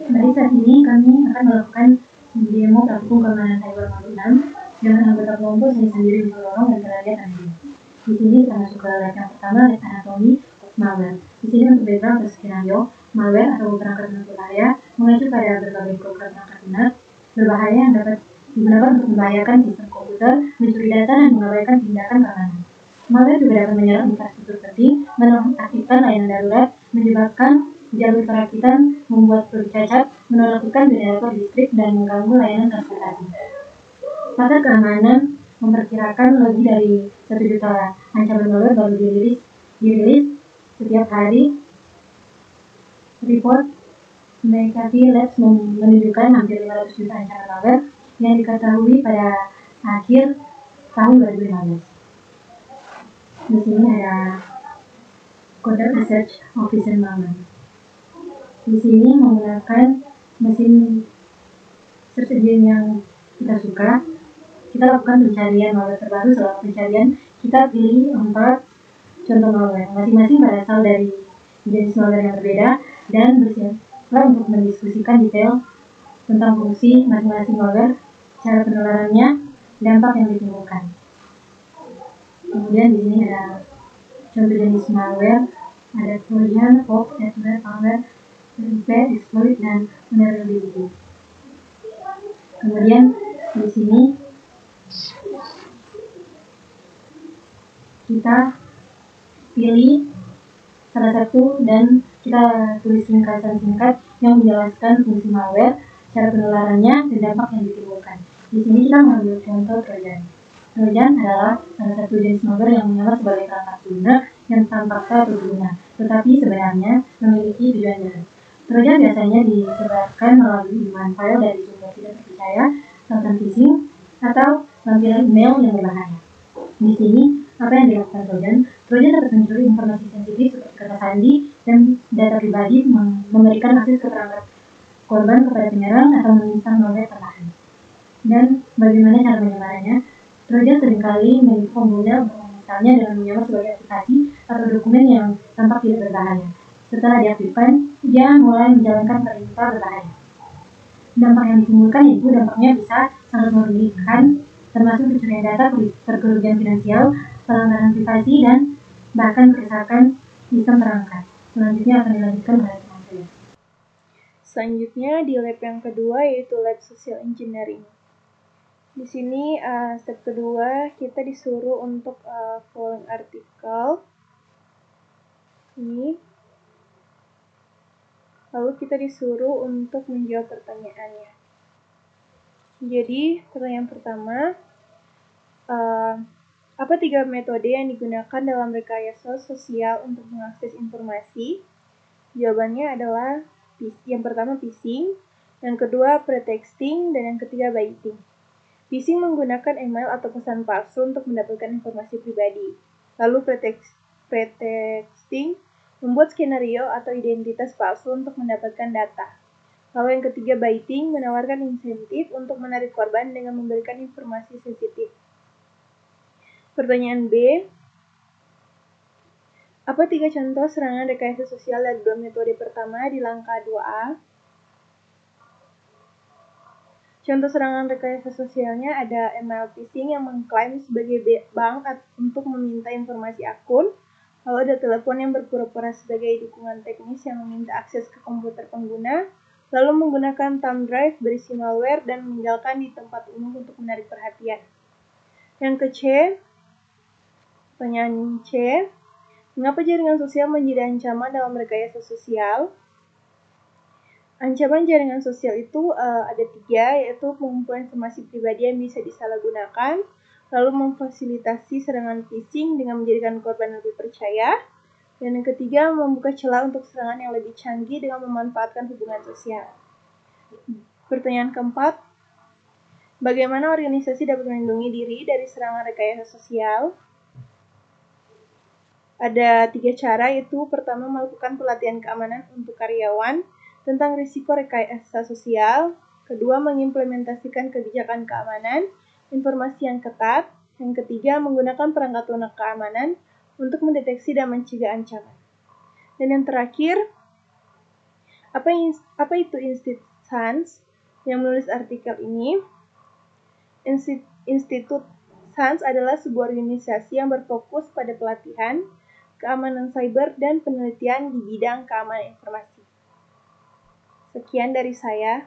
Dari saat ini kami akan melakukan demo pelaku keamanan cyber 6 dengan anggota kelompok saya sendiri mendorong dan terlihat aneh. Di sini kita masuk ke lab yang pertama, lab anatomi malware. Di sini untuk background atau skenario, malware atau perangkat lunak berbahaya mengacu pada berbagai program perangkat lunak berbahaya yang dapat digunakan untuk membahayakan sistem komputer, mencuri data, dan mengabaikan tindakan keamanan. Malware juga dapat menyerang infrastruktur penting, menonaktifkan layanan darurat, menyebabkan jalur perakitan, membuat bercacat, menonaktifkan generator listrik, dan mengganggu layanan transportasi. Pakar keamanan memperkirakan lebih dari 1 juta ancaman malware baru dirilis setiap hari. Report McAfee Labs menunjukkan hampir 500 juta ancaman malware yang diketahui pada akhir tahun 2015. Di sini ada kode research officer malware. Di sini menggunakan mesin search engine yang kita suka. Kita lakukan pencarian malware terbaru. Selama pencarian, kita pilih 4 contoh malware. Masing-masing berasal dari jenis malware yang berbeda dan bersiaplah untuk mendiskusikan detail tentang fungsi masing-masing malware, cara penularannya, dampak yang ditimbulkan. Kemudian di sini ada contoh jenis malware, ada Trojan, Fox, adware, malware, repair, exploit, dan vulnerability. Kemudian di sini kita pilih salah satu dan kita tulis ringkasan singkat yang menjelaskan fungsi malware, cara penularannya, dan dampak yang ditimbulkan. Di sini kita mengambil contoh Trojan. Trojan adalah salah satu jenis malware yang menyamar sebagai perangkat lunak yang tanpa berguna, tetapi sebenarnya memiliki tujuan jahat. Trojan biasanya disebarkan melalui email file dari sumber tidak terpercaya, konten phishing, atau lampiran email yang berbahaya. Di sini, apa yang dilakukan Trojan? Trojan dapat mencuri informasi sensitif seperti kata sandi dan data pribadi, memberikan akses ke perangkat korban kepada penyerang atau menginstal malware perlahan. Dan bagaimana cara menyebarannya? Trojan seringkali menipu pengguna untuk menginstalnya dengan menyamar sebagai aplikasi atau dokumen yang tampak tidak berbahaya. Setelah diaktifkan, dia mulai menjalankan perintah berbahaya. Dampak yang ditimbulkan yaitu dampaknya bisa sangat merugikan, termasuk pencurian data, kerugian finansial, pelanggaran privasi, dan bahkan kerusakan sistem perangkat. Selanjutnya akan dilanjutkan oleh teman saya. Selanjutnya di lab yang kedua yaitu lab social engineering. Di sini step kedua kita disuruh untuk following artikel ini. Lalu kita disuruh untuk menjawab pertanyaannya. Jadi pertanyaan pertama, apa 3 metode yang digunakan dalam rekayasa sosial untuk mengakses informasi? Jawabannya adalah yang pertama phishing, yang kedua pretexting, dan yang ketiga baiting. Phishing menggunakan email atau pesan palsu untuk mendapatkan informasi pribadi. Lalu pretexting membuat skenario atau identitas palsu untuk mendapatkan data. Lalu yang ketiga baiting menawarkan insentif untuk menarik korban dengan memberikan informasi sensitif. Pertanyaan B, apa 3 contoh serangan rekayasa sosial dari 2 metode pertama di langkah 2A? Contoh serangan rekayasa sosialnya ada email phishing yang mengklaim sebagai bank untuk meminta informasi akun. Lalu ada telepon yang berpura-pura sebagai dukungan teknis yang meminta akses ke komputer pengguna. Lalu menggunakan thumb drive berisi malware dan meninggalkan di tempat umum untuk menarik perhatian. Yang pertanyaan C, mengapa jaringan sosial menjadi ancaman dalam rekayasa sosial? Ancaman jaringan sosial itu ada 3, yaitu pengumpulan informasi pribadi yang bisa disalahgunakan, lalu memfasilitasi serangan phishing dengan menjadikan korban lebih percaya, dan yang ketiga membuka celah untuk serangan yang lebih canggih dengan memanfaatkan hubungan sosial. Pertanyaan keempat, bagaimana organisasi dapat melindungi diri dari serangan rekayasa sosial? Ada 3 cara, yaitu pertama melakukan pelatihan keamanan untuk karyawan tentang risiko rekayasa sosial, kedua mengimplementasikan kebijakan keamanan, informasi yang ketat, yang ketiga menggunakan perangkat lunak keamanan untuk mendeteksi dan mencegah ancaman. Dan yang terakhir, Apa itu Institut SANS? Yang menulis artikel ini, Institut SANS adalah sebuah organisasi yang berfokus pada pelatihan, keamanan cyber, dan penelitian di bidang keamanan informasi. Sekian dari saya.